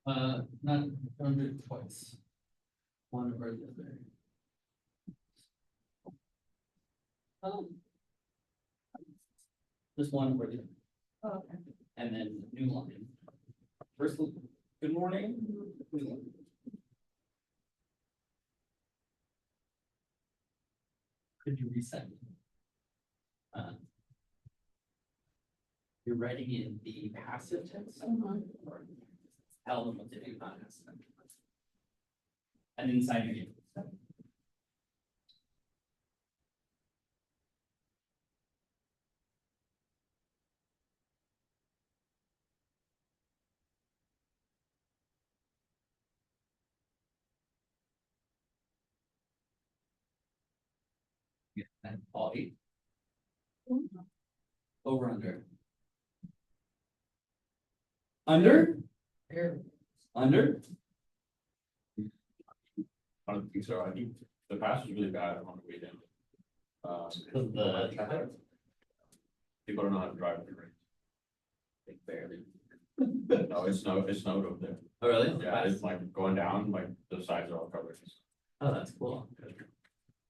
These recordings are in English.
Not, don't do it twice. One or the other. Just one or the other. Oh, okay. And then new line. First, good morning. New line. Could you reset? You're writing in the passive tense. Or tell them what to do, not ask them. And inside your game. And all eight. Over under. Under? Under? I don't think so. I think the pass was really bad on the way down. Because the traffic. People don't know how to drive through rain. Like barely. No, it snowed over there. Oh, really? Yeah, it's like going down, like the sides are all covered. Oh, that's cool.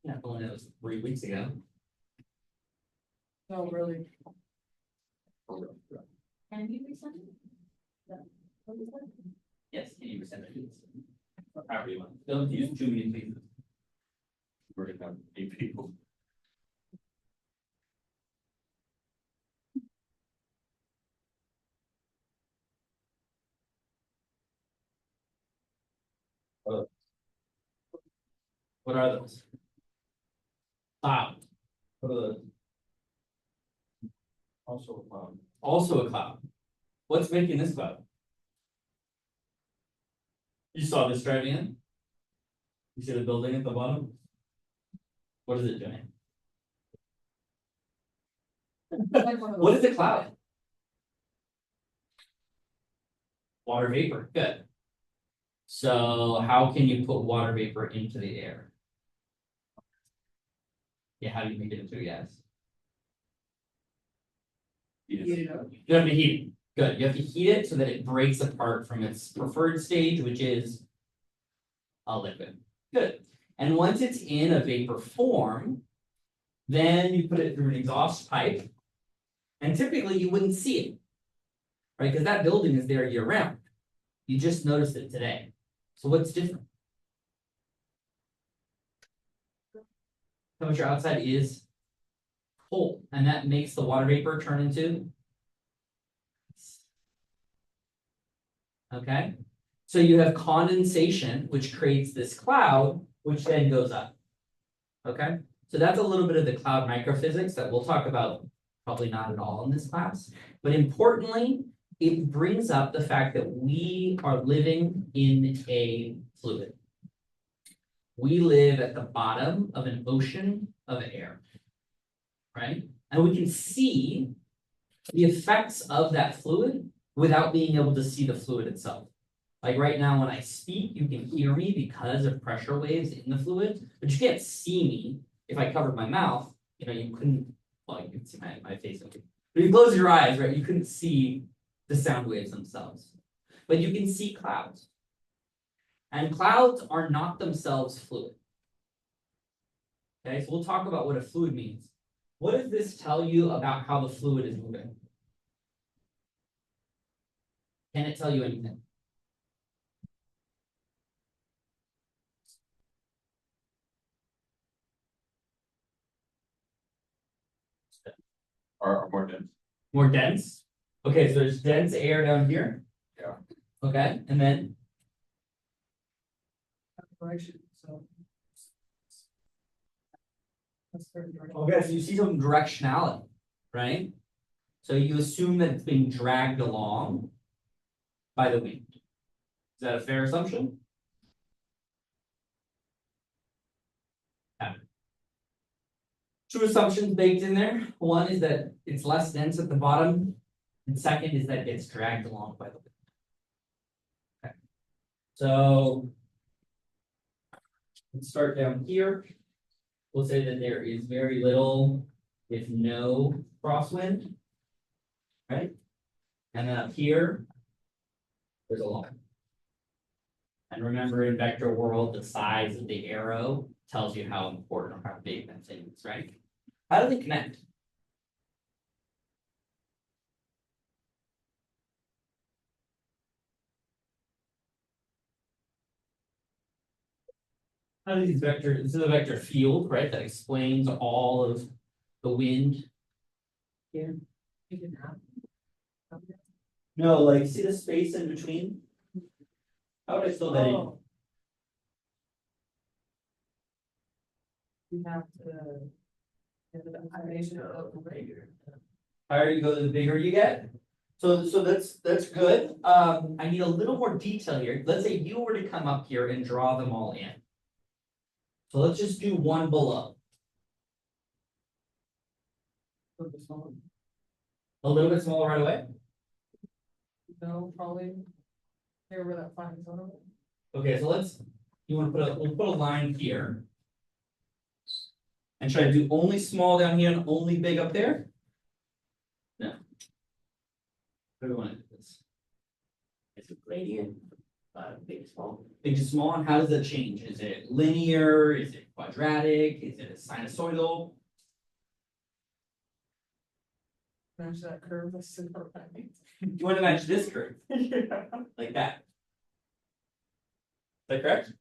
Yeah, only that was 3 weeks ago. No, really. Can you resend it? What is that? Yes, can you resend it? However you want. Don't use too many pieces. We're gonna have 8 people. What are those? Cloud. What are those? Also, Also a cloud. What's making this cloud? You saw this driving in? You see the building at the bottom? What is it doing? What is the cloud? Water vapor, good. So how can you put water vapor into the air? Yeah, how do you make it into a gas? Heat it up. You have to heat it. Good. You have to heat it so that it breaks apart from its preferred stage, which is a liquid. Good. And once it's in a vapor form, then you put it through an exhaust pipe. And typically you wouldn't see it, right? Because that building is there year round. You just noticed it today. So what's different? Temperature outside is cold, and that makes the water vapor turn into. Okay, so you have condensation, which creates this cloud, which then goes up. Okay, so that's a little bit of the cloud microphysics that we'll talk about, probably not at all in this class, but importantly, it brings up the fact that we are living in a fluid. We live at the bottom of an ocean of air, right? And we can see the effects of that fluid without being able to see the fluid itself. Like right now, when I speak, you can hear me because of pressure waves in the fluid, but you can't see me. If I covered my mouth, you know, you couldn't, well, you can see my face. But if you close your eyes, right, you couldn't see the sound waves themselves. But you can see clouds. And clouds are not themselves fluid. Okay, so we'll talk about what a fluid means. What does this tell you about how the fluid is moving? Can it tell you anything? are more dense. More dense? Okay, so there's dense air down here. Yeah. Okay, and then Direction, so. That's very direct. okay, so you see some directionality, right? So you assume that it's being dragged along by the wind. Is that a fair assumption? Yeah. Two assumptions baked in there. One is that it's less dense at the bottom, and second is that it gets dragged along by the wind. Okay. So let's start down here. We'll say that there is very little, if no, crosswind, right? And then up here, there's a lot. And remember, in vector world, the size of the arrow tells you how important or how big that thing is, right? How do they connect? How do these vectors, this is a vector field, right, that explains all of the wind. You can have. No, like, see the space in between? How would I fill that in? Oh. You have to. Give it a combination of greater. Higher you go, the bigger you get. So that's good. I need a little more detail here. Let's say you were to come up here and draw them all in. So let's just do one below. A little bit smaller right away. No, probably. Here where that fine is on. Okay, so we'll put a line here. And try to do only small down here and only big up there? No. What do we want to do this? It's a gradient, big to small. Big to small, and how does that change? Is it linear? Is it quadratic? Is it sinusoidal? Match that curve with super right. You want to match this curve, like that. Is that correct?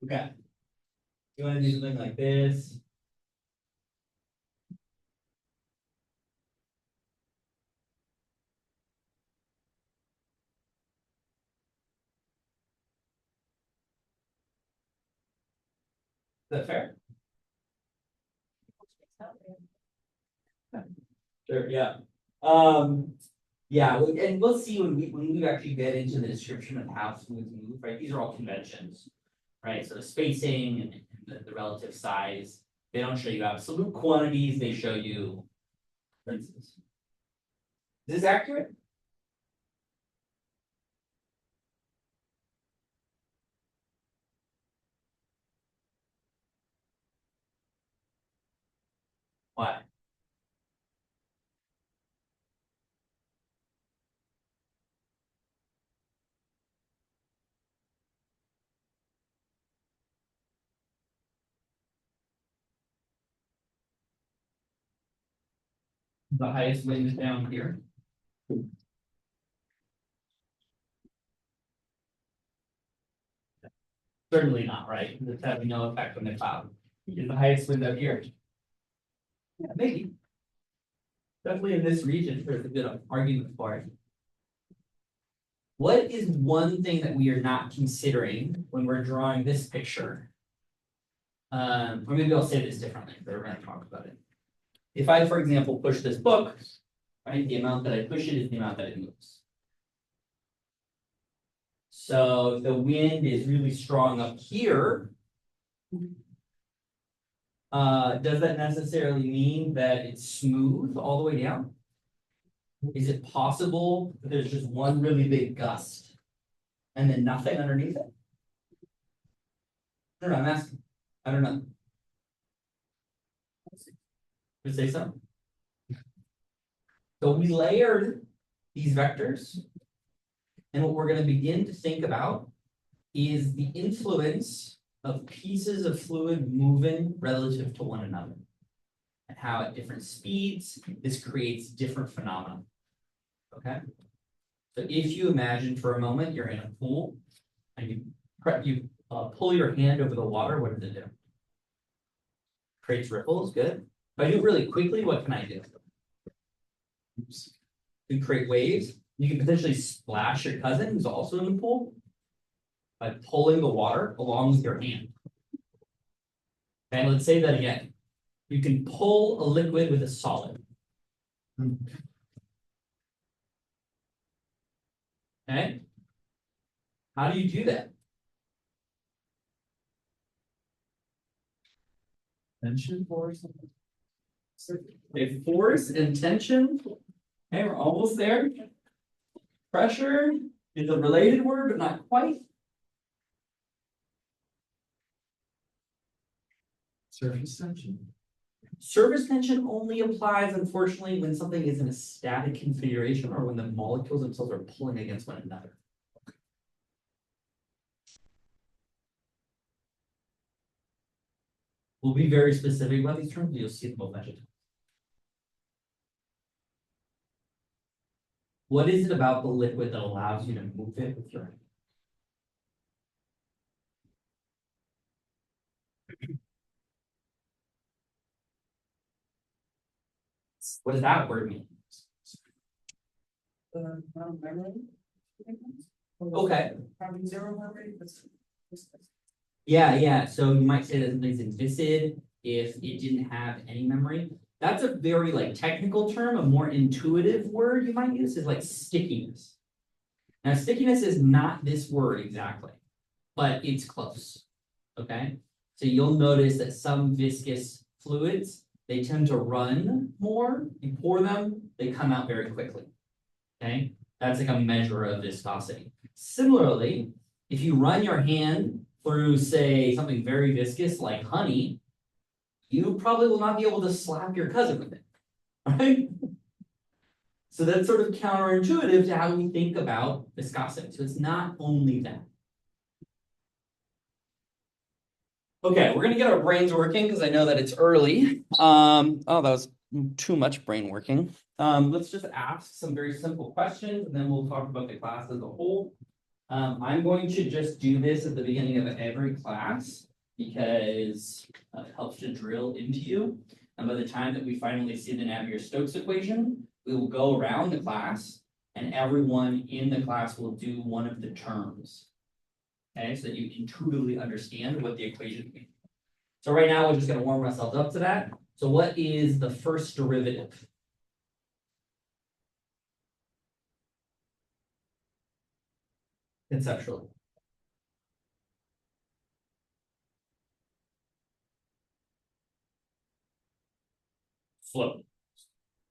Okay. You want to do something like this? Is that fair? Sure, yeah. Yeah, and we'll see when we actually get into the description of how smooth move, right? These are all conventions, right? So the spacing and the relative size, they don't show you absolute quantities, they show you. For instance. Is this accurate? Why? The highest wind is down here. Certainly not, right? It's having no effect on the cloud. Is the highest wind up here? Yeah, maybe. Definitely in this region, there's a good argument for it. What is one thing that we are not considering when we're drawing this picture? Or maybe I'll say this differently, but we're gonna talk about it. If I, for example, push this book, right, the amount that I push it is the amount that it moves. So if the wind is really strong up here, does that necessarily mean that it's smooth all the way down? Is it possible that there's just one really big gust and then nothing underneath it? I don't know, I'm asking. I don't know. Would say so. So we layered these vectors. And what we're going to begin to think about is the influence of pieces of fluid moving relative to one another. And how at different speeds, this creates different phenomena. Okay? So if you imagine for a moment you're in a pool and you pull your hand over the water, what does it do? Creates ripples, good. If I do it really quickly, what can I do? You create waves. You can potentially splash your cousin who's also in the pool by pulling the water along with your hand. And let's say that again. You can pull a liquid with a solid. Okay? How do you do that? Tension force. Okay, force and tension. Okay, we're almost there. Pressure is a related word, but not quite. Surface tension. Surface tension only applies, unfortunately, when something is in a static configuration or when the molecules themselves are pulling against one another. We'll be very specific about these terms, you'll see them a bunch of times. What is it about the liquid that allows you to move it with your hand? What does that word mean? Memory. Okay. Having zero memory, Yeah, so you might say that something's invested if it didn't have any memory. That's a very like technical term. A more intuitive word you might use is like stickiness. Now, stickiness is not this word exactly, but it's close. Okay, so you'll notice that some viscous fluids, they tend to run more. You pour them, they come out very quickly. Okay, that's like a measure of viscosity. Similarly, if you run your hand through, say, something very viscous like honey, you probably will not be able to slap your cousin with it, right? So that's sort of counterintuitive to how we think about viscosity. So it's not only that. Okay, we're gonna get our brains working because I know that it's early. Oh, that was too much brain working. Let's just ask some very simple questions and then we'll talk about the class as a whole. I'm going to just do this at the beginning of every class because it helps to drill into you. And by the time that we finally see the Navier-Stokes equation, we will go around the class and everyone in the class will do one of the terms. Okay, so that you intuitively understand what the equation means. So right now, we're just going to warm ourselves up to that. So what is the first derivative? Conceptually. Slope.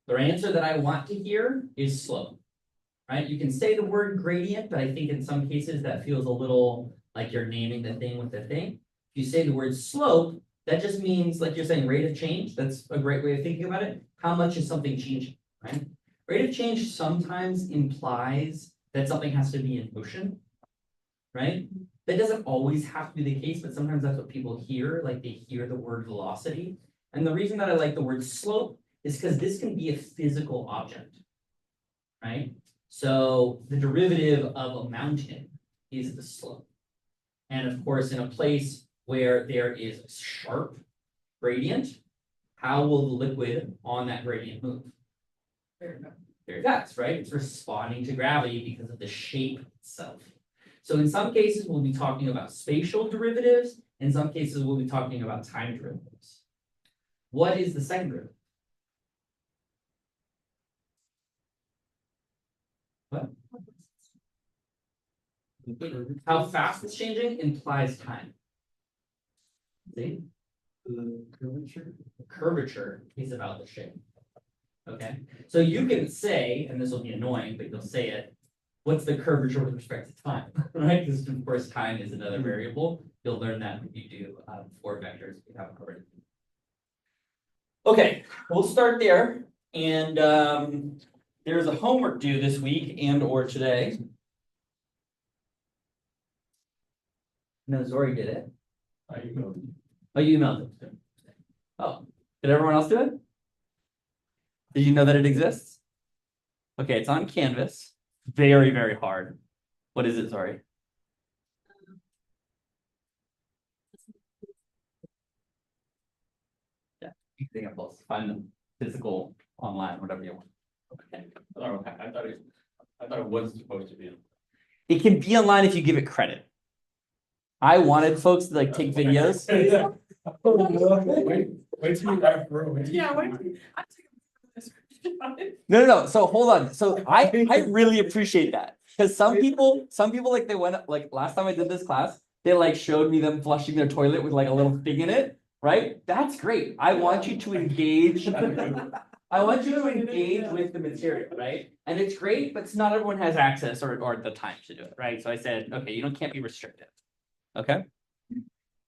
The answer that I want to hear is slope. Right? You can say the word gradient, but I think in some cases that feels a little like you're naming the thing with the thing. If you say the word slope, that just means like you're saying rate of change. That's a great way of thinking about it. How much is something changing, right? Rate of change sometimes implies that something has to be in motion, right? That doesn't always have to be the case, but sometimes that's what people hear, like they hear the word velocity. And the reason that I like the word slope is because this can be a physical object, right? So the derivative of a mountain is the slope. And of course, in a place where there is a sharp gradient, how will the liquid on that gradient move? There it does, right? It's responding to gravity because of the shape itself. So in some cases, we'll be talking about spatial derivatives. In some cases, we'll be talking about time derivatives. What is the second derivative? What? How fast it's changing implies time. See? Curvature is about the shape. Okay, so you can say, and this will be annoying, but you'll say it, what's the curvature with respect to time, right? Because of course time is another variable. You'll learn that when you do 4 vectors we haven't covered. Okay, we'll start there. And there's a homework due this week and or today. No, Zori did it. Oh, you emailed it. Oh, did everyone else do it? Did you know that it exists? Okay, it's on Canvas. Very, very hard. What is it, Zori? Yeah, examples. Find them physical, online, whatever you want. Okay. I thought it was supposed to be. It can be online if you give it credit. I wanted folks to like take videos. Wait till you back through. Yeah, wait. No. So hold on. So I really appreciate that because some people like they went like last time I did this class, they like showed me them flushing their toilet with like a little thing in it. Right? That's great. I want you to engage. I want you to engage with the material, right? And it's great, but not everyone has access or the time to do it, right? So I said, okay, you can't be restricted. Okay.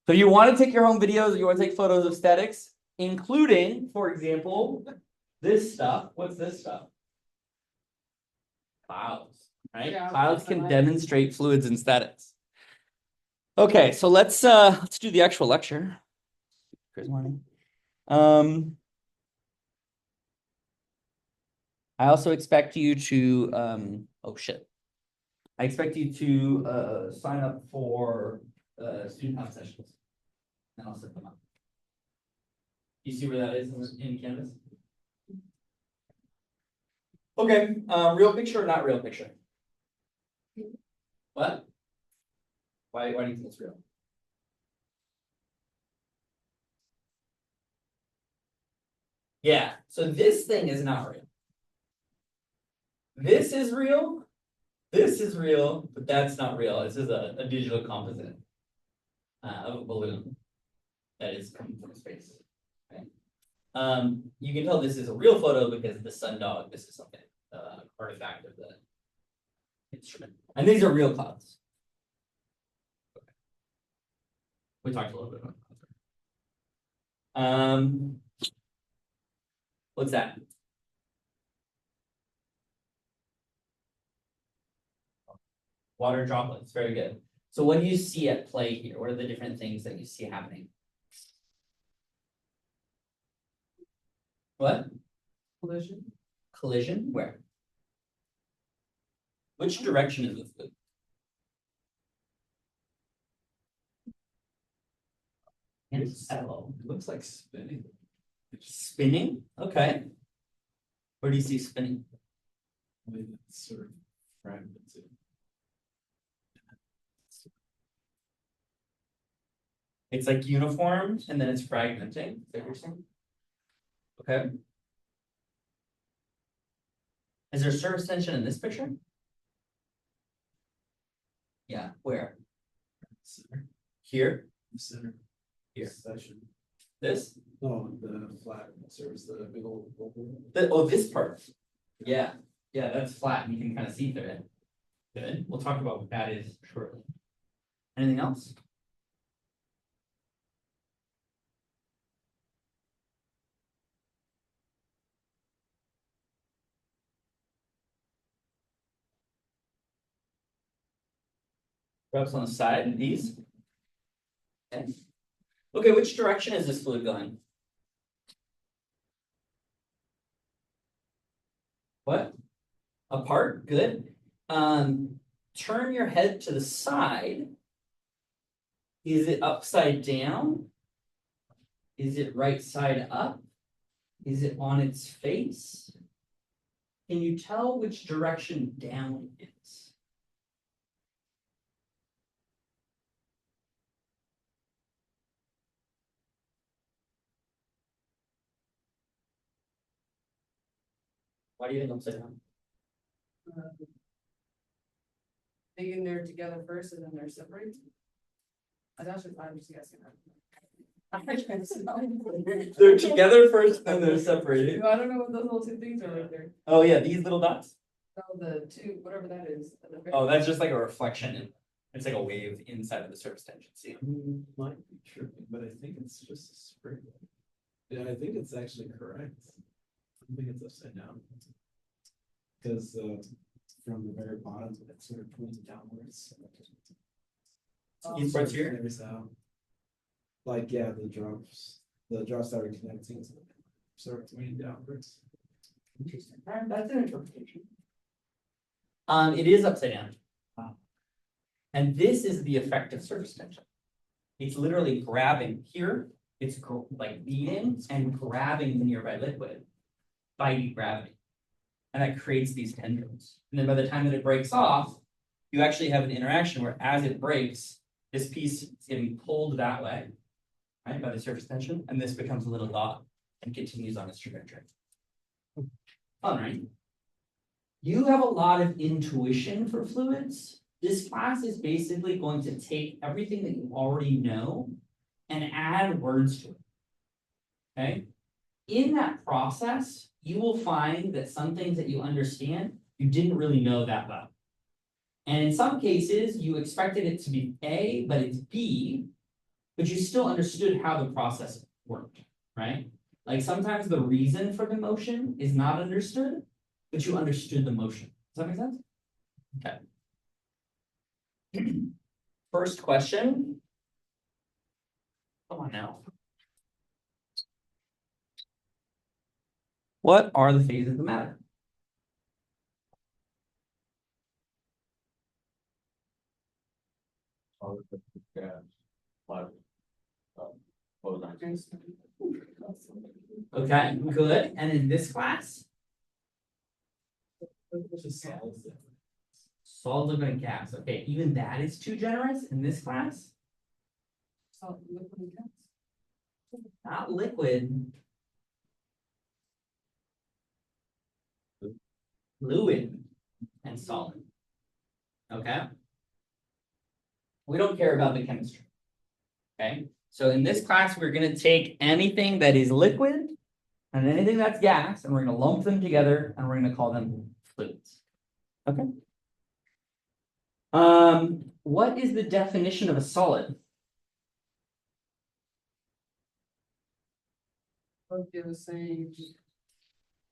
So you want to take your home videos, you want to take photos of statics, including, for example, this stuff. What's this stuff? Clouds, right? Yeah, Clouds can like- demonstrate fluids and statics. Okay, so let's do the actual lecture. quiz morning. I also expect you to, oh shit. I expect you to, sign up for, student house sessions. And I'll set them up. You see where that is in Canvas? Okay, real picture or not real picture? What? Why do you think it's real? Yeah, so this thing is not real. This is real. This is real, but that's not real. This is a digital composite of a balloon that is coming from space. Okay. You can tell this is a real photo because the sundog, this is something artifact of the instrument. And these are real clouds. Okay. We talked a little bit about that. What's that? Water droplets, very good. So what do you see at play here? What are the different things that you see happening? What? Collision. Collision, where? Which direction is the fluid? It looks like spinning. Spinning, okay. Where do you see spinning? It's sort of fragmented. It's like uniform and then it's fragmenting, is that what you're saying? Okay. Is there surface tension in this picture? Yeah, where? Center. Here? Center. Here. Section. This? No, the flat surface, the big old. Oh, this part. Yeah, yeah, that's flat. And you can kind of see through it. Good. We'll talk about what that is shortly. Anything else? Perhaps on the side, these. Okay. Okay, which direction is this fluid going? What? Apart, good. Turn your head to the side. Is it upside down? Is it right side up? Is it on its face? Can you tell which direction down is? Why do you think upside down? Thinking they're together first and then they're separate. I'm just guessing. They're together first, then they're separated. I don't know what those little two things are right there. Oh yeah, these little dots. No, the two, whatever that is. at the very- Oh, that's just like a reflection. It's like a wave inside of the surface tension. See? Might be tripping, but I think it's just a spring. Yeah, I think it's actually correct. I think it's upside down. Because from the very bottom, it sort of points downwards. These parts here? Every sound. Like, yeah, the drops that are connecting sort of pointing downwards. Interesting. That's an interpretation. It is upside down. Wow. And this is the effect of surface tension. It's literally grabbing here. It's like beating and grabbing the nearby liquid by gravity. And that creates these tendrils. And then by the time that it breaks off, you actually have an interaction where as it breaks, this piece is getting pulled that way, right, by the surface tension, and this becomes a little dot and continues on its trajectory. Fun, right? You have a lot of intuition for fluids. This class is basically going to take everything that you already know and add words to it. Okay? In that process, you will find that some things that you understand, you didn't really know that well. And in some cases, you expected it to be A, but it's B, but you still understood how the process worked, right? Like sometimes the reason for the motion is not understood, but you understood the motion. Does that make sense? Okay. First question. Come on now. What are the phases of matter? Okay, good. And in this class, Just solids. solid, liquid, and gas. Okay, even that is too generous in this class. So, liquid and gas. Not liquid. Fluid and solid. Okay? We don't care about the chemistry. Okay? So in this class, we're gonna take anything that is liquid and anything that's gas, and we're gonna lump them together and we're gonna call them fluids. Okay? What is the definition of a solid? Like it was saying,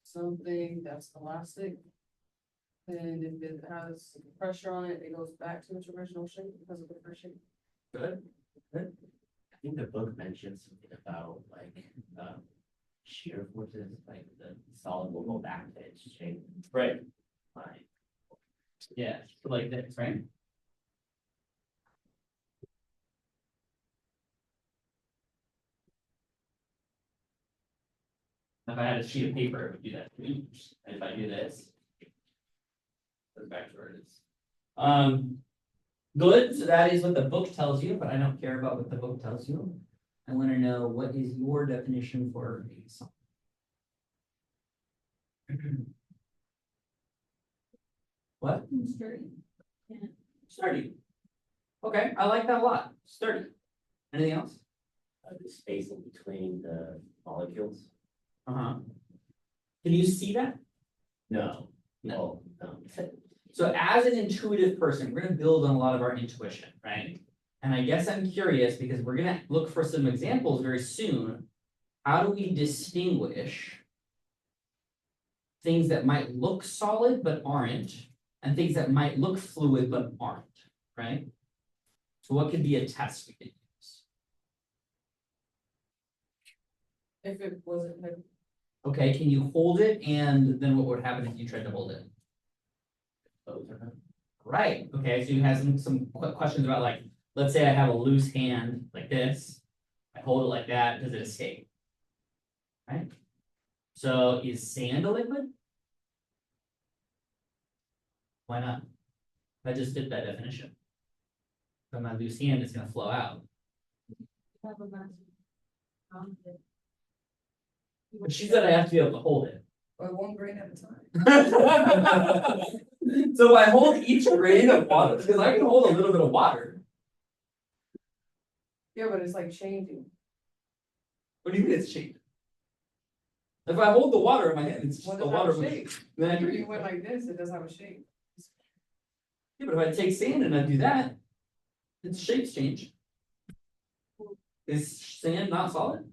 something that's elastic. And if it has pressure on it, it goes back to its original shape because of the pressure. Good. Good. I think the book mentions something about like shear forces, like the solid will go back to its shape. Right. Like, Yeah, like this, right? If I had a sheet of paper, it would do that. And if I do this, goes back to where it is. Good, so that is what the book tells you, but I don't care about what the book tells you. I want to know, what is your definition for a solid? What? Sturdy. Yeah. Sturdy. Okay, I like that a lot. Sturdy. Anything else? the space in between the molecules. Uh-huh. Can you see that? No. No. No. So as an intuitive person, we're gonna build on a lot of our intuition, right? And I guess I'm curious because we're gonna look for some examples very soon. How do we distinguish things that might look solid but aren't, and things that might look fluid but aren't, right? So what could be a test we could use? If it wasn't heavy. Okay, can you hold it, and then what would happen if you tried to hold it? Right, okay, so you have some questions about, like, let's say I have a loose hand like this. I hold it like that, does it escape? Right? So is sand a liquid? Why not? I just did that definition. If I'm a loose hand, it's gonna flow out. Have a mass. But she said I have to be able to hold it. Or 1 grain at a time. So I hold each grain of water, because I can hold a little bit of water. Yeah, but it's like changing. What do you mean it's shaped? If I hold the water in my hand, it's just What the does that water. have a with- shape? Then I If drink. you went like this, it does have a shape. Yeah, but if I take sand and I do that, its shapes change. Is sand not solid?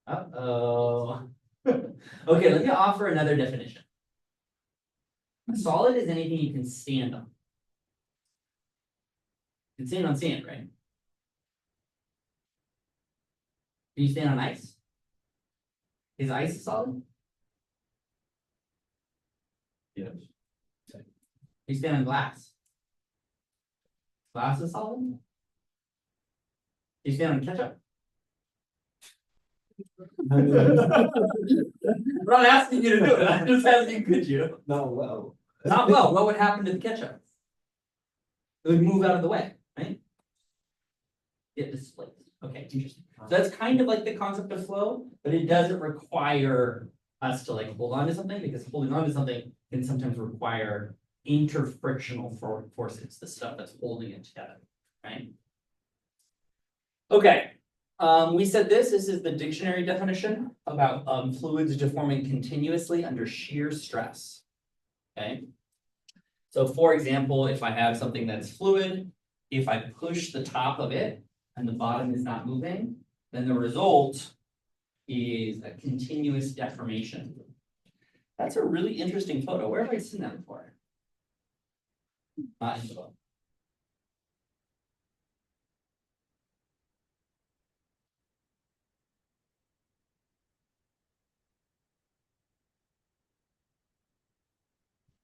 Uh-oh. Okay, let me offer another definition. A solid is anything you can stand on. You can stand on sand, right? Can you stand on ice? Is ice solid? Yes. Can you stand on glass? Glass is solid? Can you stand on ketchup? I'm not asking you to do it, I'm just asking, could you? No, well. Not well, what would happen to the ketchup? It would move out of the way, right? Get displaced, okay, interesting. So that's kind of like the concept of flow, but it doesn't require us to like hold on to something, because holding on to something can sometimes require interfrictional forces, the stuff that's holding it together, right? Okay, we said this is the dictionary definition about fluids deforming continuously under shear stress. Okay. So for example, if I have something that's fluid, if I push the top of it and the bottom is not moving, then the result is a continuous deformation. That's a really interesting photo. Where have I seen that before? Not in the book.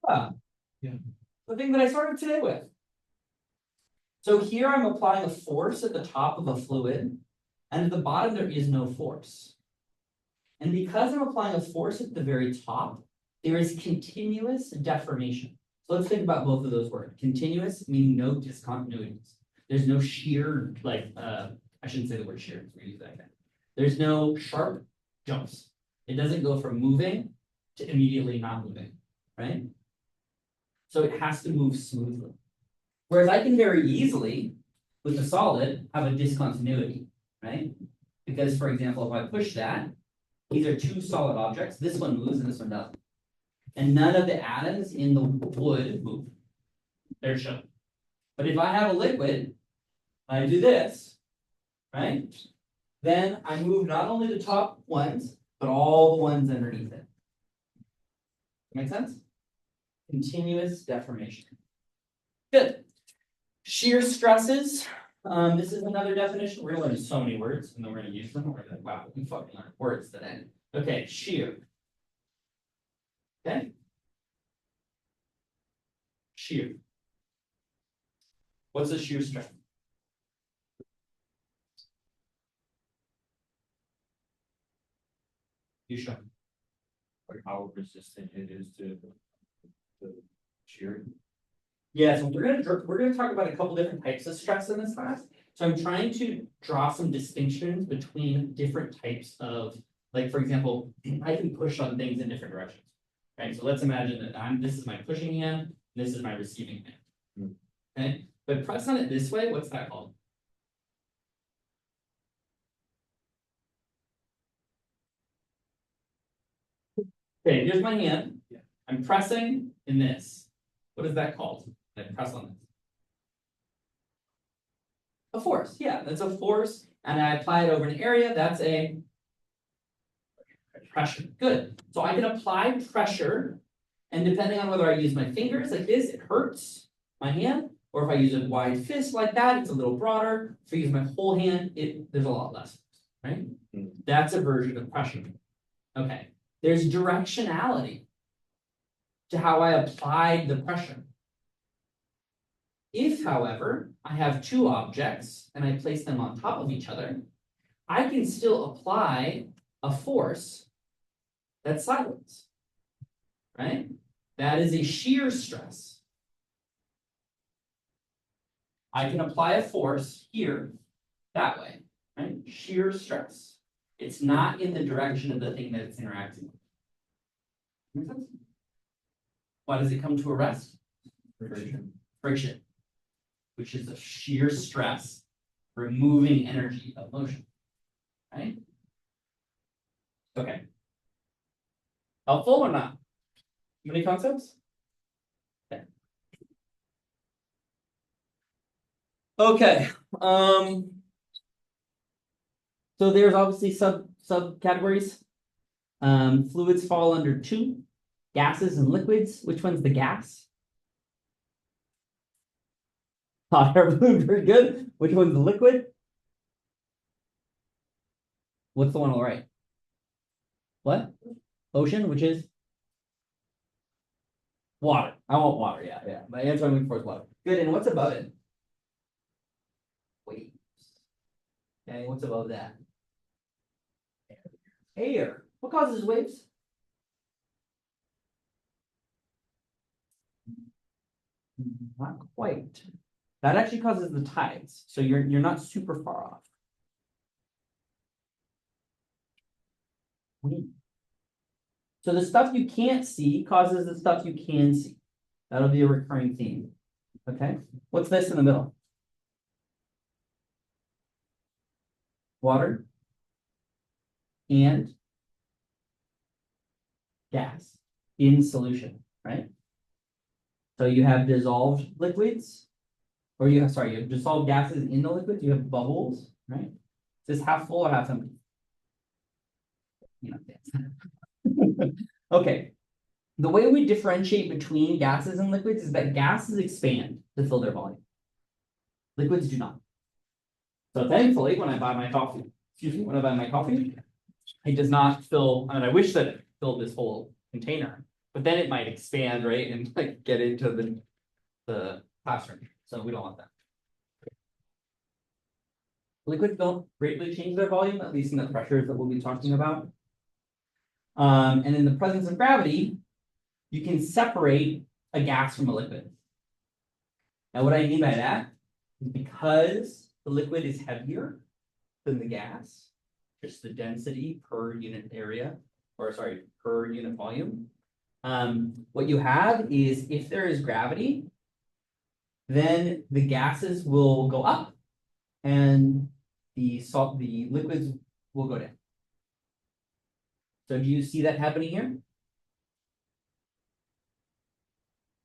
Ah. Yeah. The thing that I started today with. So here I'm applying a force at the top of a fluid, and at the bottom there is no force. And because I'm applying a force at the very top, there is continuous deformation. So let's think about both of those words. Continuous meaning no discontinuities. There's no shear, like I shouldn't say the word shear, we're use that again. There's no sharp jumps. It doesn't go from moving to immediately not moving, right? So it has to move smoothly. Whereas I can very easily, with a solid, have a discontinuity, right? Because, for example, if I push that, these are two solid objects. This one moves and this one doesn't. And none of the atoms in the wood move. They're shown. But if I have a liquid, I do this, right? Then I move not only the top ones, but all the ones underneath it. Make sense? Continuous deformation. Good. Shear stresses. This is another definition. We're gonna learn so many words, and then we're gonna use them. We're like, wow, we fucking learned words today. Okay, shear. Okay. Shear. What's the shear strength? You show. Or how resistant it is to shear. Yeah, so we're gonna talk about a couple different types of stress in this class. So I'm trying to draw some distinctions between different types of, like, for example, I can push on things in different directions. Right, so let's imagine that this is my pushing hand, this is my receiving hand. Okay, but press on it this way, what's that called? Okay, here's my hand. Yeah. I'm pressing in this. What is that called? I press on this. A force, yeah, that's a force, and I apply it over an area, that's a pressure. Good. So I can apply pressure, and depending on whether I use my fingers like this, it hurts my hand, or if I use a wide fist like that, it's a little broader. If I use my whole hand, there's a lot less, right? That's a version of pressure. Okay. There's directionality to how I applied the pressure. If, however, I have two objects and I place them on top of each other, I can still apply a force that's sideways, right? That is a shear stress. I can apply a force here, that way, right? Shear stress. It's not in the direction of the thing that it's interacting with. Make sense? Why does it come to a rest? Friction. Friction, which is a shear stress, removing energy of motion, right? Okay. Helpful or not? Many concepts? Okay. Okay. So there's obviously subcategories. Fluids fall under 2, gases and liquids. Which one's the gas? Hot air balloon, very good. Which one's the liquid? What's the one on the right? What? Ocean, which is? Water. I want water, yeah. My answer I'm looking for is water. Good, and what's above it? Waves. Okay, what's above that? Air. What causes waves? Not quite. That actually causes the tides, so you're not super far off. Wind. So the stuff you can't see causes the stuff you can see. That'll be a recurring theme. Okay, what's this in the middle? Water and gas in solution, right? So you have dissolved liquids, or you have dissolved gases in the liquids, you have bubbles, right? Is this half full or half empty? You know, okay. The way we differentiate between gases and liquids is that gases expand to fill their volume. Liquids do not. So thankfully, when I buy my coffee, it does not fill, and I wish that it filled this whole container, But then it might expand, right, and like get into the classroom, so we don't want that. Liquids don't greatly change their volume, at least in the pressures that we'll be talking about. And in the presence of gravity, you can separate a gas from a liquid. Now, what I mean by that is because the liquid is heavier than the gas, just the density per unit area, or sorry, per unit volume. What you have is if there is gravity, then the gases will go up and the liquids will go down. So do you see that happening here?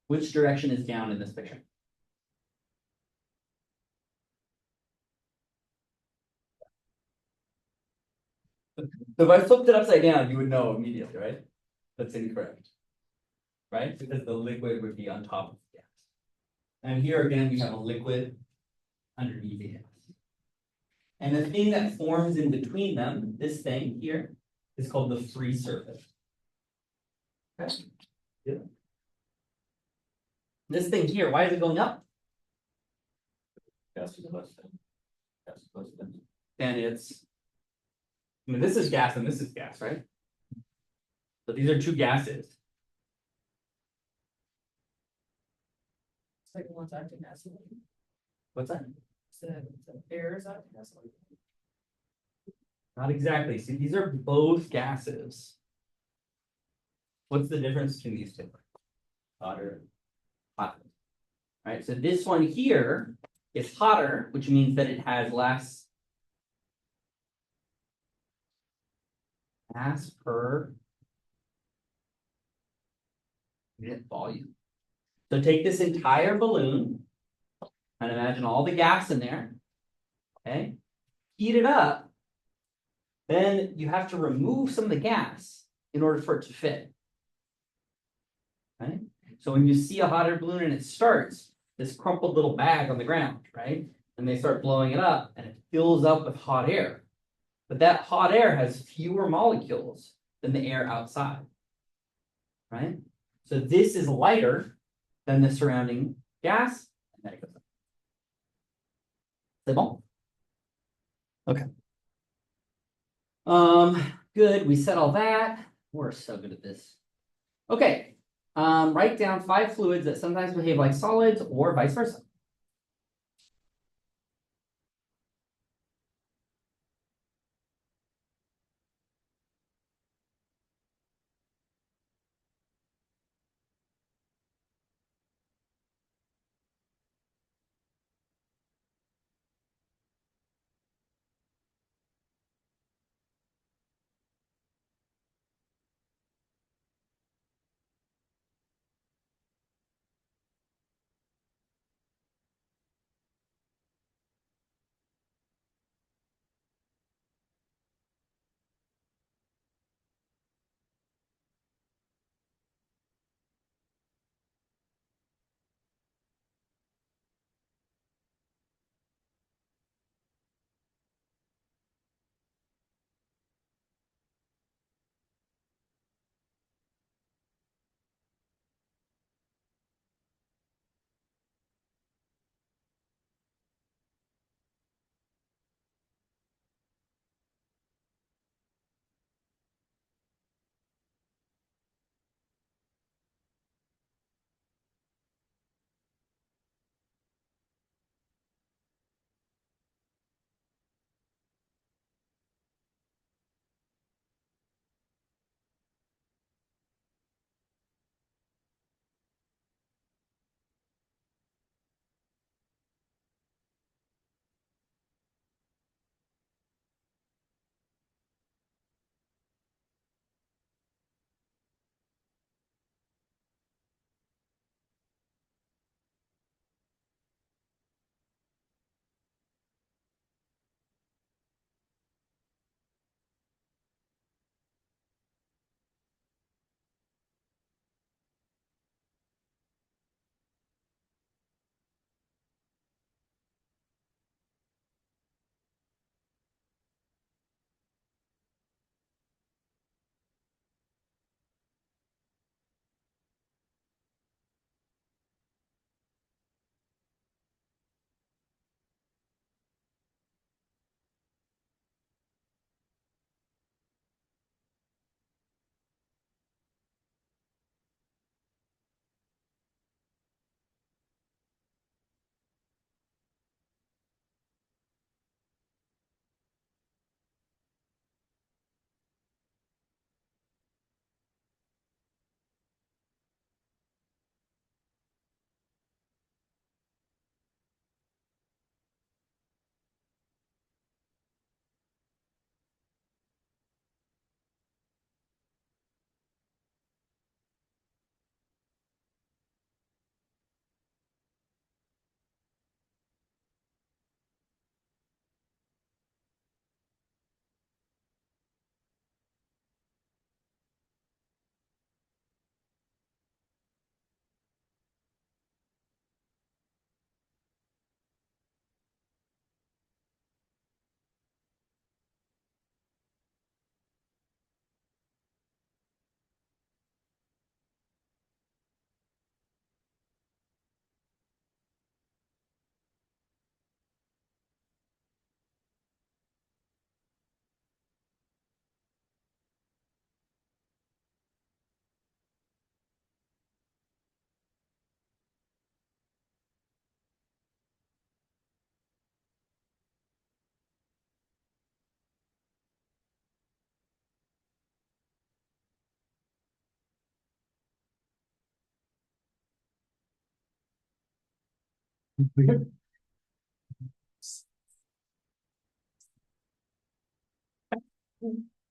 Which direction is down in this picture? So if I flipped it upside down, you would know immediately, right? That's incorrect. Right? Because the liquid would be on top of the gas. And here again, we have a liquid underneath the gas. And the thing that forms in between them, this thing here, is called the free surface. Okay? Yeah. This thing here, why is it going up? Gas is close to. Gas is close to. And it's, I mean, this is gas and this is gas, right? So these are two gases. It's like one's acting as one. What's that? The air is acting as one. Not exactly. See, these are both gases. What's the difference between these two? Hotter. Hot. Right, so this one here is hotter, which means that it has less mass per unit volume. So take this entire balloon and imagine all the gas in there. Okay, heat it up. Then you have to remove some of the gas in order for it to fit. Right? So when you see a hot air balloon and it starts, this crumpled little bag on the ground, right? And they start blowing it up and it fills up with hot air. But that hot air has fewer molecules than the air outside. Right? So this is lighter than the surrounding gas, and then it goes up. C'est bon? Okay. Good. We said all that. We're so good at this. Okay. Write down 5 fluids that sometimes behave like solids or vice versa.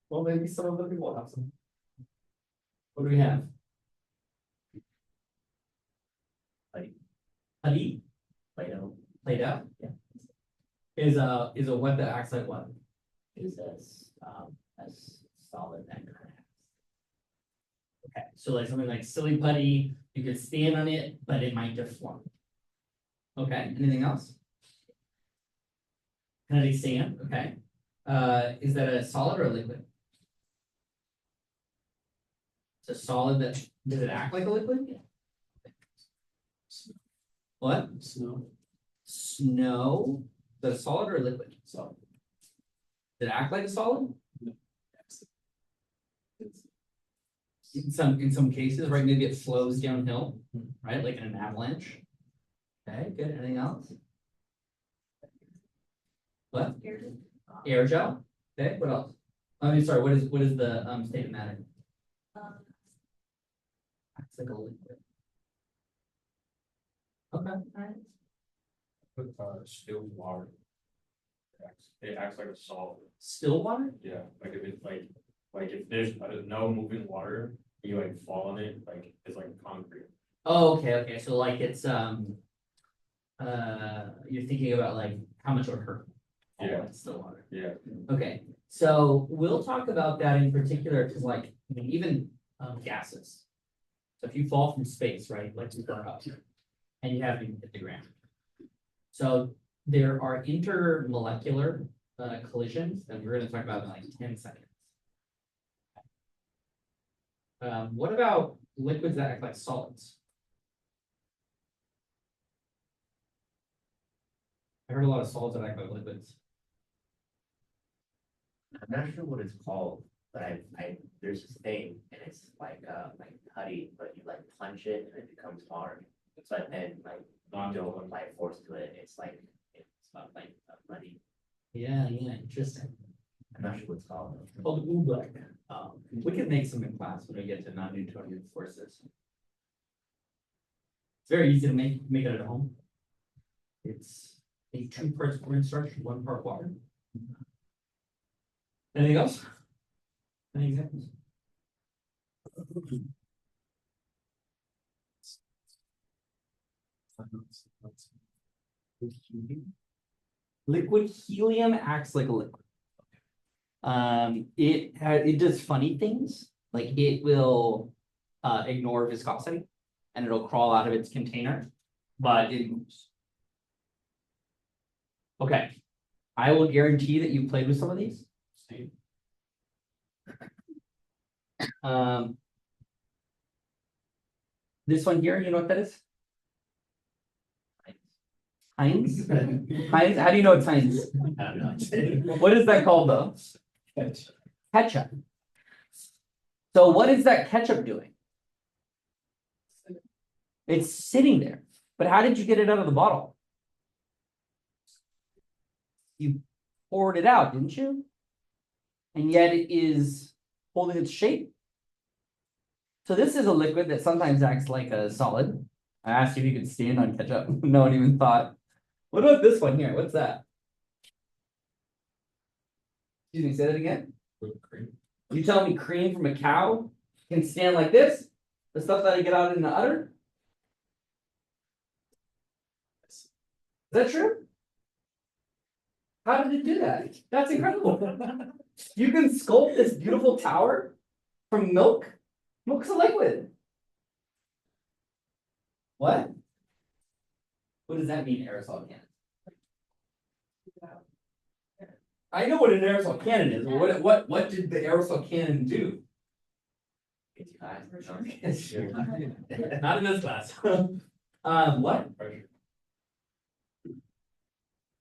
Well, maybe some of the people have some. What do we have? Putty, Play-Doh Play-Doh? Yeah. Is a what that acts like what? is as solid that kind of. Okay, so like something like silly putty, you could stand on it, but it might deform. Okay, anything else? Penalty sand, okay. Is that a solid or a liquid? It's a solid that, does it act like a liquid? What? Snow. Snow, is that a solid or a liquid? So. Did it act like a solid? It's In some cases, right, maybe it flows downhill, right, like in an avalanche. Okay, good, anything else? What? Air gel, okay, what else? I mean, sorry, what is the state of matter? Acts like a liquid. Okay, With still water. It acts like a solid, still water? yeah, like if it's like if there's no moving water, you like fall on it, like it's like concrete. Oh, okay, so like it's you're thinking about like how much it would hurt. Oh, Yeah. it's still water. Yeah, Okay, so we'll talk about that in particular, because like, I mean, even gases. So if you fall from space, right, like you burn up, and you haven't even hit the ground. So there are intermolecular collisions that we're gonna talk about in like 10 seconds. What about liquids that act like solids? I heard a lot of solids that act like liquids. I'm not sure what it's called, but there's this thing and it's like putty, but you like punch it and it becomes hard. But then like you don't apply force to it, it's about like muddy. Yeah, interesting. I'm not sure what it's called. Called oobleck. We can make some in class when we get to non-Newtonian forces. It's very easy to make it at home. It's a 2 parts cornstarch, 1 part water. Anything else? Any examples? Liquid helium acts like a liquid. It does funny things, like it will ignore viscosity and it'll crawl out of its container, but it moves. Okay, I will guarantee that you played with some of these. This one here, you know what that is? Heinz? Heinz, how do you know it's Heinz? I don't know. What is that called though? Ketchup. So what is that ketchup doing? It's sitting there, but how did you get it out of the bottle? You poured it out, didn't you? And yet it is holding its shape. So this is a liquid that sometimes acts like a solid. I asked you if you could stand on ketchup. No one even thought. What about this one here? What's that? Excuse me, say that again. whipped cream. You telling me cream from a cow can stand like this? The stuff that I get out in the udder? Is that true? How did it do that? That's incredible. You can sculpt this beautiful tower from milk? Milk's a liquid. What? What does that mean, aerosol cannon? I know what an aerosol cannon is, but what did the aerosol cannon do? It's guys. Not in this class. What? Pressure.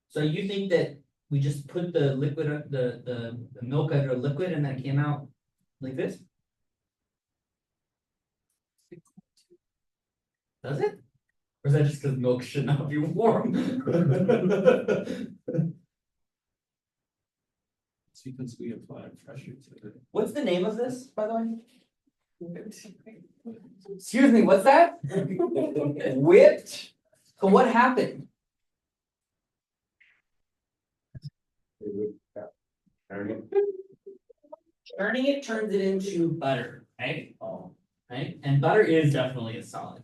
So you think that we just put the liquid, the milk under a liquid and then it came out like this? Does it? Or is that just because milk should not be warm? It's because we apply pressure to it. What's the name of this, by the way? Excuse me, what's that? Whipped? So what happened? Churning it turns it into butter, right? Right, and butter is definitely a solid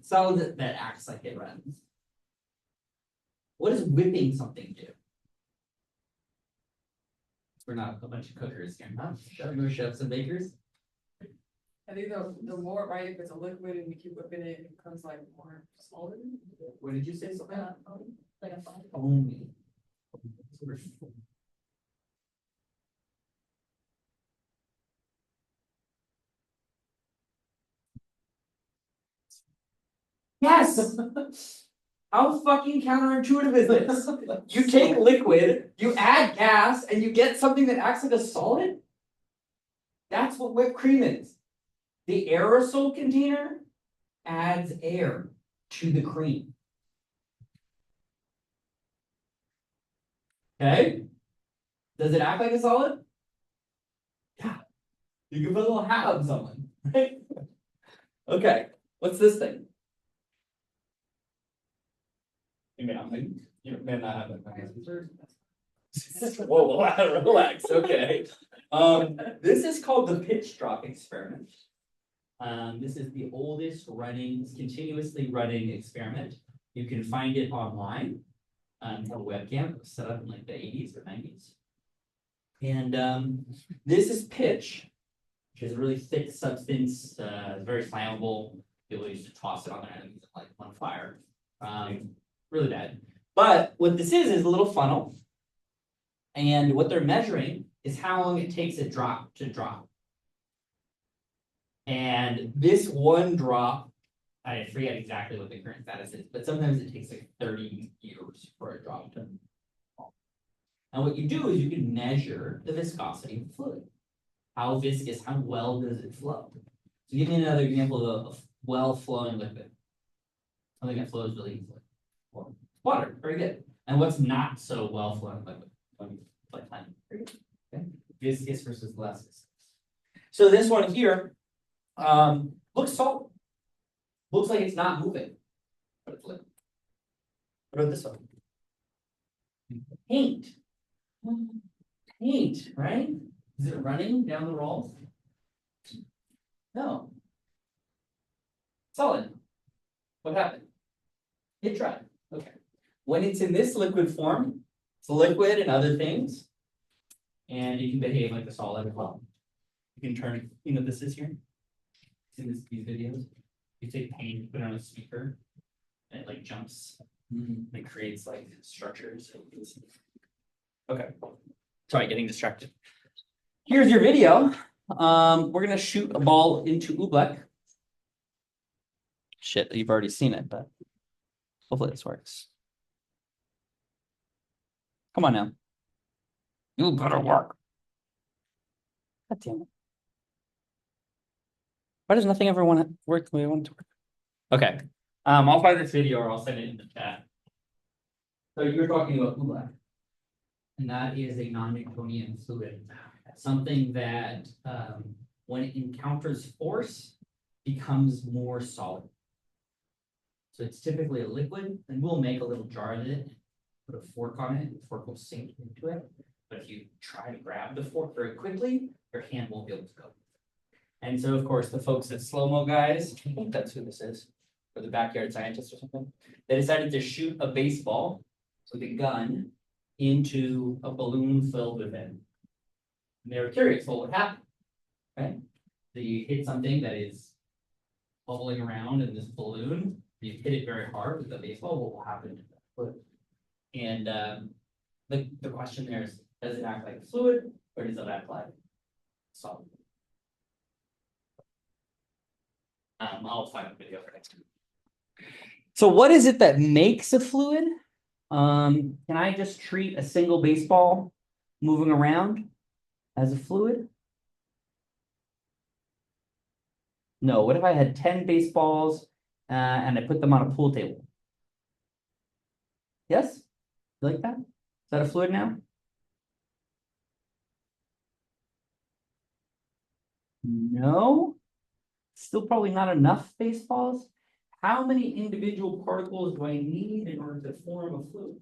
that acts like it runs. What does whipping something do? We're not a bunch of cookers here, huh? Chefs and bakers. I think the more, right, if it's a liquid and you keep whipping it, it becomes like more solid. What did you say? Something? Like a fun. Foamy. Yes. How fucking counterintuitive is this? You take liquid, you add gas, and you get something that acts like a solid? That's what whipped cream is. The aerosol container adds air to the cream. Okay? Does it act like a solid? Yeah. You can put a little hat on someone, right? Okay, what's this thing? You may not have that. Whoa, relax, okay. This is called the pitch drop experiment. This is the oldest running, continuously running experiment. You can find it online. A webcam. It was set up in like the 80s or 90s. And this is pitch, which is a really thick substance, very flammable. People used to toss it on their enemies and light them on fire. Really bad. But what this is a little funnel. And what they're measuring is how long it takes a drop to drop. And this one drop, I forget exactly what the current status is, but sometimes it takes like 30 years for a drop to fall. And what you do is you can measure the viscosity of the fluid. How viscous, how well does it flow? So give me another example of well-flowing liquid. Something that flows really easily. Water, very good. And what's not so well-flowing liquid? Like honey. Very good. Okay. Viscous versus less viscous. So this one here looks solid. Looks like it's not moving, but it's liquid. What about this one? Paint. Paint, right? Is it running down the walls? No. Solid. What happened? It dried. Okay. When it's in this liquid form, it's liquid and other things, and it can behave like a solid as well. You can turn, you know, this is here. In these videos. You take paint, put it on a speaker, and it like jumps. It creates like structures. Okay. Sorry, getting distracted. Here's your video. We're gonna shoot a ball into Oobleck. Shit, you've already seen it, but hopefully this works. Come on now. You better work. God damn it. Why does nothing ever want to work the way I want it to work? Okay. I'll find this video or I'll send it in the chat. So you're talking about Oobleck. And that is a non-Newtonian fluid. Something that when it encounters force becomes more solid. So it's typically a liquid, and we'll make a little jar of it, put a fork on it, the fork will sink into it. But if you try to grab the fork very quickly, your hand won't be able to go. And so, of course, the folks at Slow-Mo Guys, I think that's who this is, or the backyard scientist or something, they decided to shoot a baseball with a gun into a balloon filled with it. And they were curious, what would happen, right? So you hit something that is bubbling around in this balloon, you hit it very hard with the baseball, what will happen to that fluid? And the question there is, does it act like fluid or does it act like solid? I'll find a video for next time. So what is it that makes a fluid? Can I just treat a single baseball moving around as a fluid? No, what if I had 10 baseballs and I put them on a pool table? Yes? You like that? Is that a fluid now? No? Still probably not enough baseballs. How many individual particles do I need in order to form a fluid?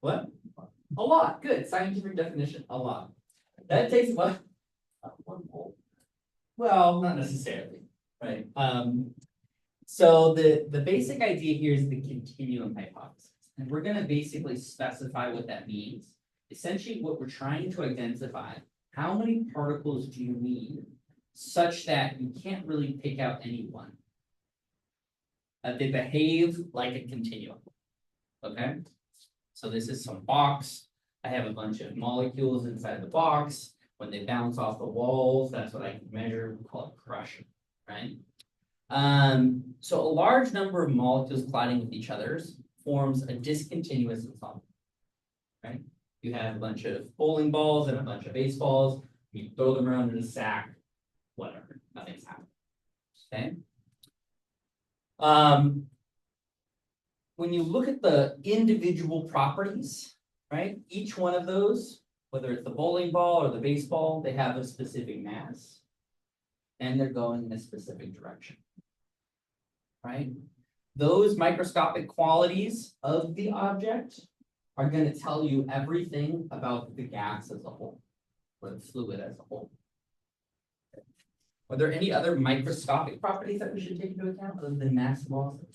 What? A lot, good, scientific definition, a lot. That takes what? One mole. Well, not necessarily, right? So the basic idea here is the continuum hypothesis. And we're gonna basically specify what that means. Essentially, what we're trying to identify, how many particles do you need such that you can't really pick out any one? That they behave like a continuum, okay? So this is some box. I have a bunch of molecules inside the box. When they bounce off the walls, that's what I can measure, we call it pressure, right? So a large number of molecules colliding with each other forms a discontinuous ensemble, right? You have a bunch of bowling balls and a bunch of baseballs, you throw them around in a sack, whatever, nothing's happening, okay? When you look at the individual properties, right? Each one of those, whether it's the bowling ball or the baseball, they have a specific mass. And they're going in a specific direction. Right? Those microscopic qualities of the object are going to tell you everything about the gas as a whole, or the fluid as a whole. Are there any other microscopic properties that we should take into account other than mass and velocity?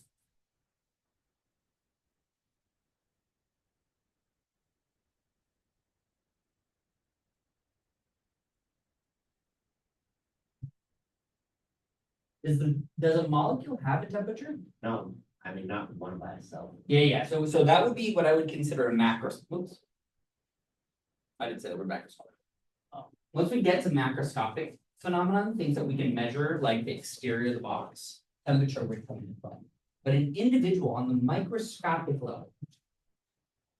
Does a molecule have a temperature? No, I mean, not one by itself. Yeah. So that would be what I would consider a oops. I didn't say the word macroscopic. Once we get to macroscopic phenomenon, things that we can measure, like the exterior of the box, temperature we're coming from. But an individual on the microscopic level.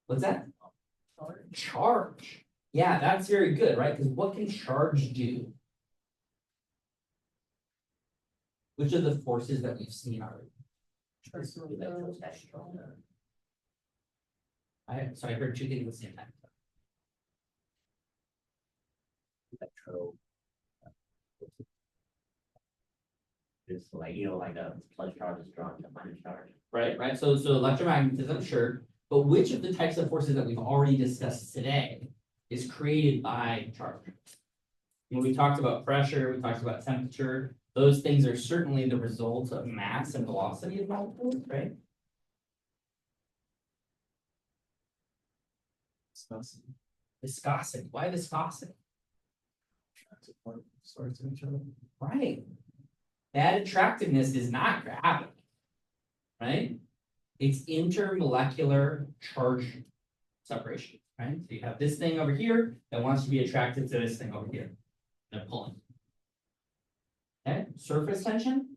What's that? Charge. Yeah, that's very good, right? Because what can charge do? Which are the forces that we've seen already? So I heard two things at the same time. Electro. It's like, you know, like a plus charge is drawn to minus charge. Right. So electromagnetism, sure. But which of the types of forces that we've already discussed today is created by charge? When we talked about pressure, we talked about temperature. Those things are certainly the result of mass and velocity of molecules, right? Viscosity. Why viscosity? Sorts of each other. Right. That attractiveness is not gravity, right? It's intermolecular charge separation, right? So you have this thing over here that wants to be attracted to this thing over here. They're pulling. Okay, surface tension.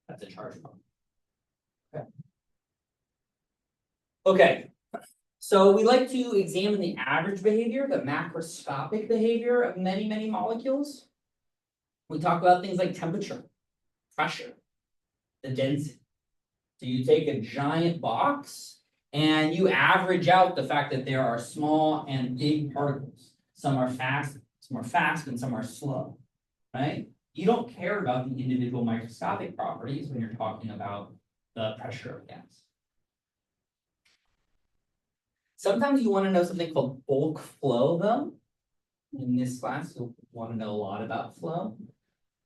That's a charge problem. Okay. Okay. So we like to examine the average behavior, the macroscopic behavior of many, many molecules. We talk about things like temperature, pressure, the density. So you take a giant box and you average out the fact that there are small and big particles. Some are fast, and some are slow, right? You don't care about the individual microscopic properties when you're talking about the pressure of gas. Sometimes you want to know something called bulk flow, though. In this class, you'll want to know a lot about flow.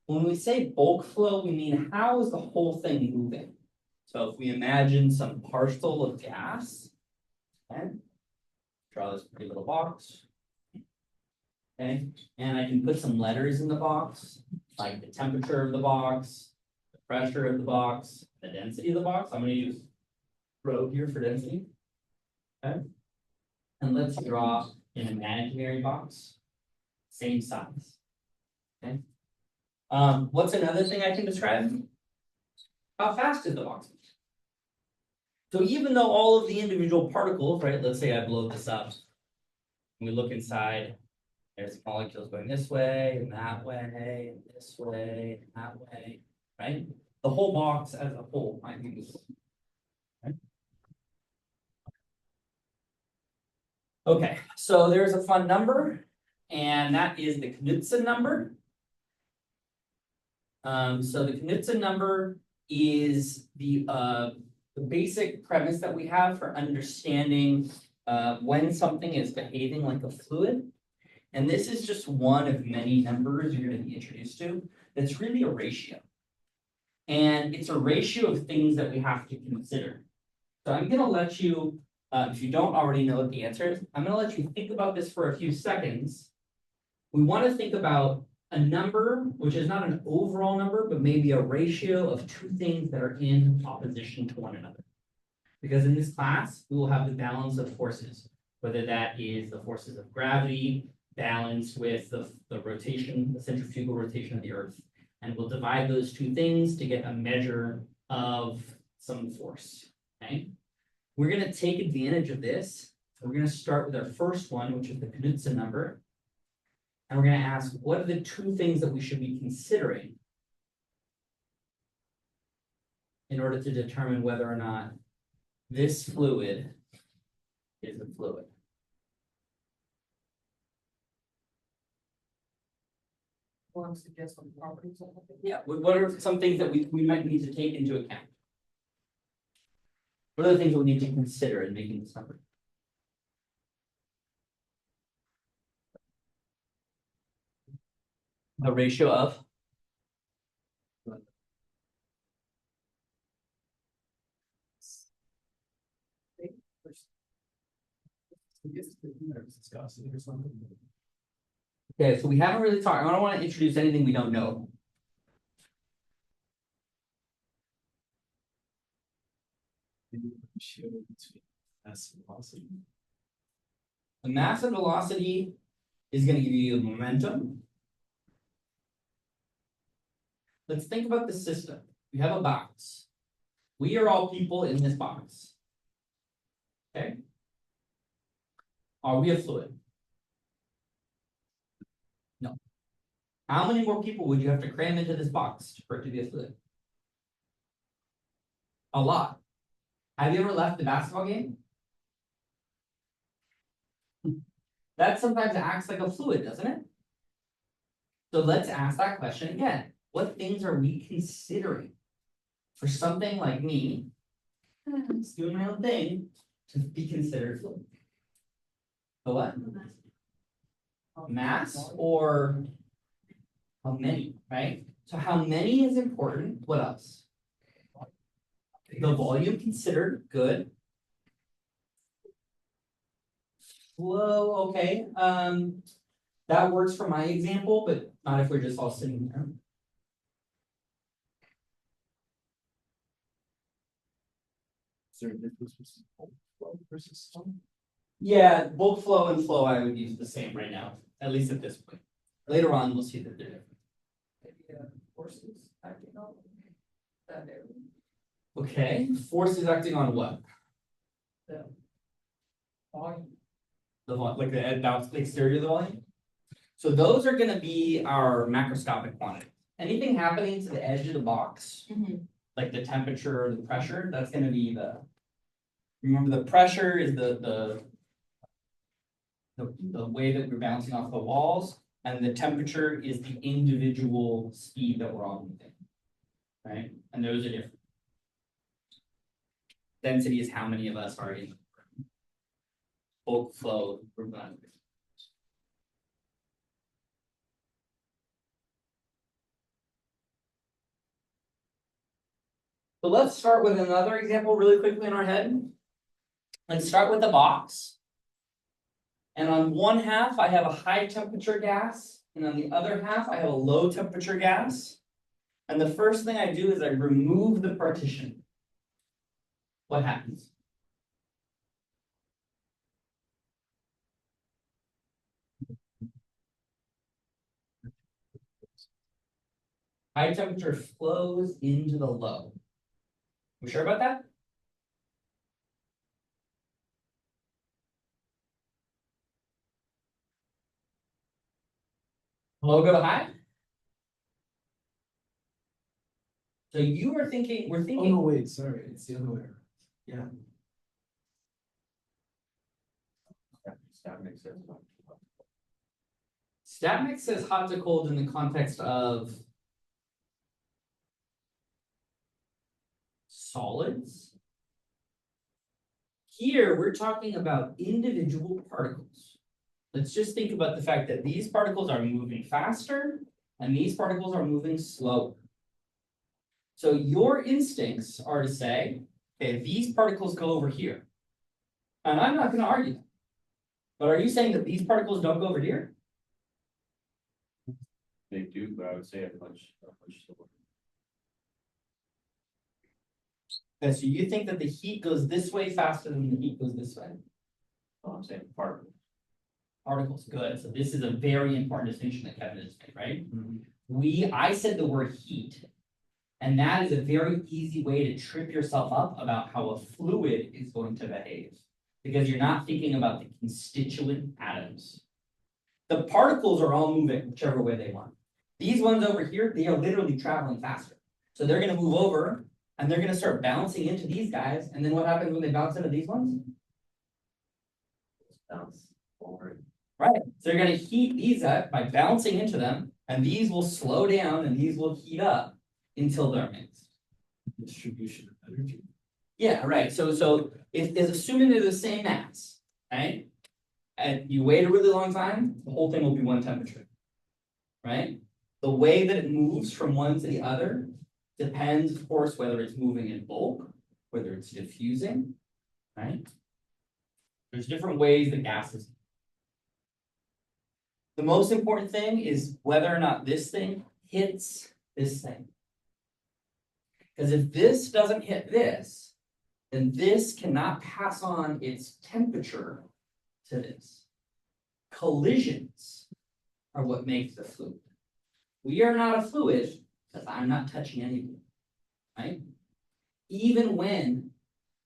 When we say bulk flow, we mean how is the whole thing moving? So if we imagine some particle of gas, okay, draw this pretty little box, okay, and I can put some letters in the box, like the temperature of the box, the pressure of the box, the density of the box. I'm going to use rho here for density, okay, and let's draw an imaginary box, same size, okay. What's another thing I can describe? How fast is the box? So even though all of the individual particles, right, let's say I blow this up, and we look inside, there's molecules going this way, and that way, and this way, and that way, right? The whole box as a whole might be this. Right? Okay, so there's a fun number, and that is the Knudsen number. So the Knudsen number is the basic premise that we have for understanding when something is behaving like a fluid. And this is just one of many numbers you're gonna be introduced to. That's really a ratio. And it's a ratio of things that we have to consider. So I'm gonna let you, if you don't already know what the answer is, I'm gonna let you think about this for a few seconds. We wanna think about a number, which is not an overall number, but maybe a ratio of two things that are in opposition to one another. Because in this class, we will have the balance of forces, whether that is the forces of gravity, balanced with the rotation, the centrifugal rotation of the Earth. And we'll divide those two things to get a measure of some force, okay? We're gonna take advantage of this. We're gonna start with our first one, which is the Knudsen number. And we're gonna ask, what are the two things that we should be considering in order to determine whether or not this fluid is a fluid? Wants to guess what the properties of it. Yeah, what are some things that we might need to take into account? What are the things that we need to consider in making this number? The ratio of? Viscosity or something. Okay, so we haven't really talked, I don't want to introduce anything we don't know. Ratio between mass and velocity. The mass and velocity is going to give you momentum. Let's think about the system. We have a box. We are all people in this box. Okay? Are we a fluid? No. How many more people would you have to cram into this box for it to be a fluid? A lot. Have you ever left the basketball game? That sometimes acts like a fluid, doesn't it? So let's ask that question again. What things are we considering for something like me, just doing my own thing, to be considered fluid? The what? Mass or how many, right? So how many is important? What else? The volume considered, good. Flow, okay, that works for my example, but not if we're just all sitting there. Is there a difference between bulk flow versus stone? Yeah, bulk flow and flow I would use the same right now, at least at this point. Later on, we'll see that they're different. Maybe forces acting on that area. Okay, force is acting on what? The volume. The like the exterior of the volume. So those are gonna be our macroscopic quantities. Anything happening to the edge of the box, like the temperature or the pressure, that's gonna be the. Remember, the pressure is the way that we're bouncing off the walls, and the temperature is the individual speed that we're all moving. Right? And those are different. Density is how many of us are in bulk flow. So let's start with another example really quickly in our head. Let's start with the box. And on one half, I have a high temperature gas, and on the other half, I have a low temperature gas. And the first thing I do is I remove the partition. What happens? High temperature flows into the low. We sure about that? Low go to high? So you were thinking, we're Oh, thinking. no, wait, sorry, it's the other way around. Yeah. That makes sense. StatMix says hot to cold in the context of solids. Here, we're talking about individual particles. Let's just think about the fact that these particles are moving faster and these particles are moving slower. So your instincts are to say, okay, these particles go over here. And I'm not going to argue. But are you saying that these particles don't go over here? They do, but I would say a much slower. Okay, so you think that the heat goes this way faster than the heat goes this way? I'm saying particles. Particles, good. So this is a very important distinction that Kevin has made, right? I said the word heat, and that is a very easy way to trip yourself up about how a fluid is going to behave, because you're not thinking about the constituent atoms. The particles are all moving whichever way they want. These ones over here, they are literally traveling faster. So they're going to move over, and they're going to start bouncing into these guys, and then what happens when they bounce into these ones? Bounce forward. Right, so they're gonna heat these up by bouncing into them, and these will slow down and these will heat up until they're mixed. Distribution of energy. Yeah, right, so if assuming they're the same mass, right? And you wait a really long time, the whole thing will be one temperature. Right? The way that it moves from one to the other depends, of course, whether it's moving in bulk, whether it's diffusing, right? There's different ways that gases. The most important thing is whether or not this thing hits this thing. Because if this doesn't hit this, then this cannot pass on its temperature to this. Collisions are what makes the fluid. We are not a fluid because I'm not touching any of you, right? Even when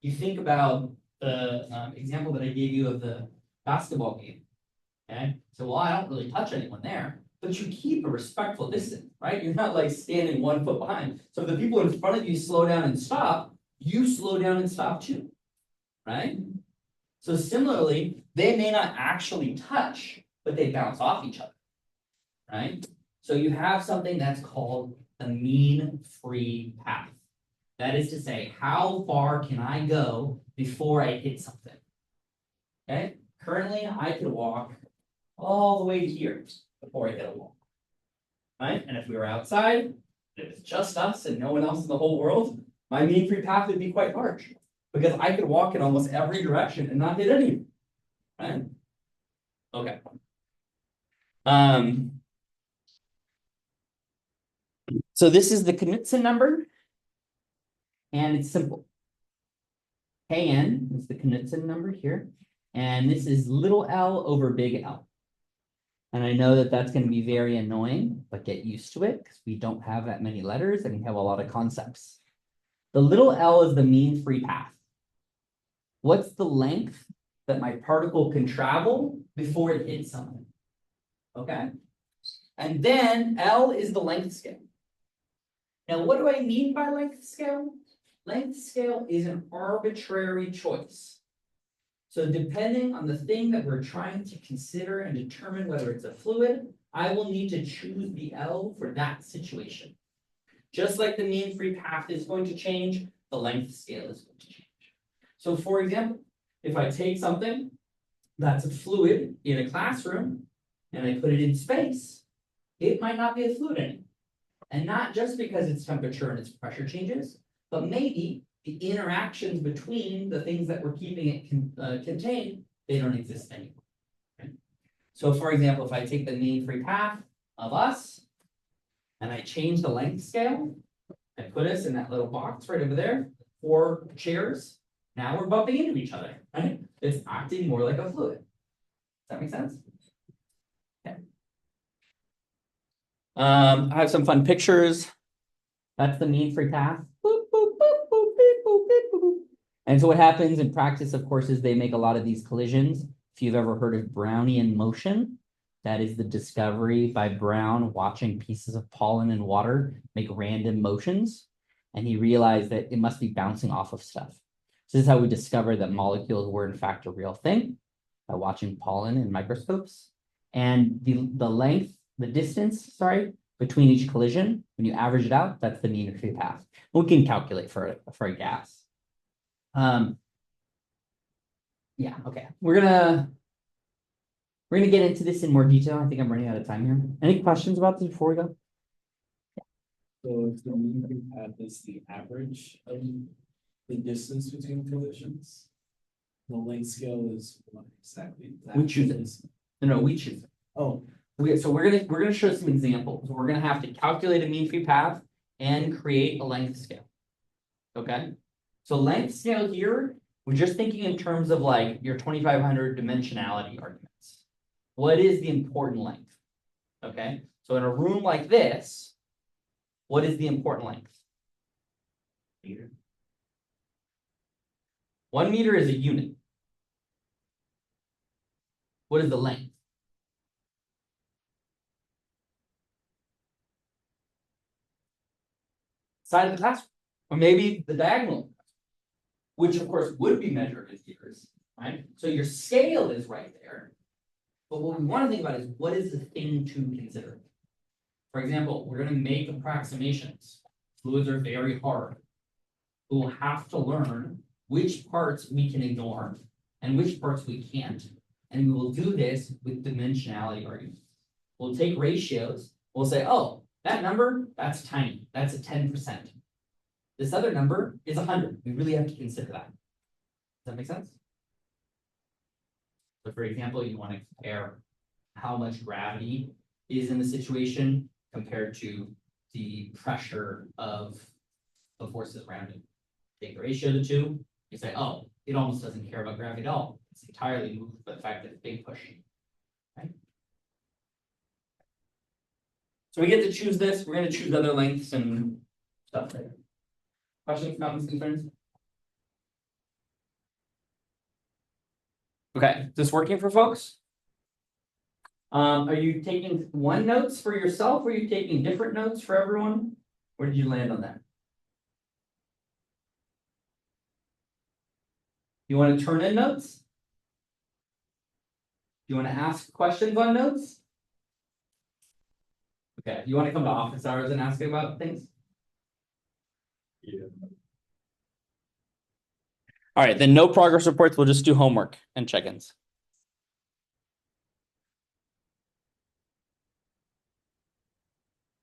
you think about the example that I gave you of the basketball game. Okay, so well, I don't really touch anyone there, but you keep a respectful distance, right? You're not like standing 1 foot behind. So if the people in front of you slow down and stop, you slow down and stop too, right? So similarly, they may not actually touch, but they bounce off each other, right? So you have something that's called the mean free path. That is to say, how far can I go before I hit something? Okay, currently I could walk all the way to here before I hit a wall. Right? And if we were outside, if it's just us and no one else in the whole world, my mean free path would be quite large. Because I could walk in almost every direction and not hit anything. Right? Okay. So this is the Knudsen number. And it's simple. Kn is the Knudsen number here. And this is little l over big L. And I know that that's going to be very annoying, but get used to it because we don't have that many letters and we have a lot of concepts. The little l is the mean free path. What's the length that my particle can travel before it hits something? Okay. And then L is the length scale. Now, what do I mean by length scale? Length scale is an arbitrary choice. So depending on the thing that we're trying to consider and determine whether it's a fluid, I will need to choose the L for that situation. Just like the mean free path is going to change, the length scale is going to change. So for example, if I take something that's a fluid in a classroom and I put it in space, it might not be a fluid anymore. And not just because its temperature and its pressure changes, but maybe the interactions between the things that we're keeping it contained, they don't exist anymore. Okay? So for example, if I take the mean free path of us, and I change the length scale, I put us in that little box right over there, 4 chairs, now we're bumping into each other, right? It's acting more like a fluid. Does that make sense? Okay. I have some fun pictures. That's the mean free path. Boop, boop, boop, boop, beep, boop, beep, boop, boop. And so what happens in practice, of course, is they make a lot of these collisions. If you've ever heard of Brownian motion, that is the discovery by Brown watching pieces of pollen and water make random motions. And he realized that it must be bouncing off of stuff. So this is how we discovered that molecules were in fact a real thing, by watching pollen in microscopes. And the distance, between each collision, when you average it out, that's the mean free path. We can calculate for a gas. Yeah, okay, we're gonna get into this in more detail. I think I'm running out of time here. Any questions about this before we go? So if the mean free path is the average of the distance between collisions. The length scale is what exactly? We choose it. No, we choose it. Oh, So we're gonna show some examples. We're gonna have to calculate a mean free path and create a length scale. Okay, so length scale here, we're just thinking in terms of like your 2500 dimensionality arguments. What is the important length? Okay, so in a room like this, what is the important length? Meter. 1 meter is a unit. What is the length? Side of the classroom, or maybe the diagonal, which of course would be measured as meters, right? So your scale is right there. But what we want to think about is what is the thing to consider? For example, we're going to make approximations. Fluids are very hard. We'll have to learn which parts we can ignore and which parts we can't. And we will do this with dimensionality arguments. We'll take ratios. We'll say, oh, that number, that's tiny. That's a 10%. This other number is 100. We really have to consider that. Does that make sense? So for example, you want to compare how much gravity is in the situation compared to the pressure of the forces around it. Take the ratio of the two, you say, oh, it almost doesn't care about gravity at all. It's entirely moved by the fact that it's big push. Right? So we get to choose this. We're going to choose other lengths and stuff there. Questions, comments, concerns? Okay, is this working for folks? Are you taking one notes for yourself, or are you taking different notes for everyone? Where did you land on that? You want to turn in notes? You want to ask questions on notes? Okay, you want to come to office hours and ask about things? Yeah. All right, then no progress reports. We'll just do homework and check-ins.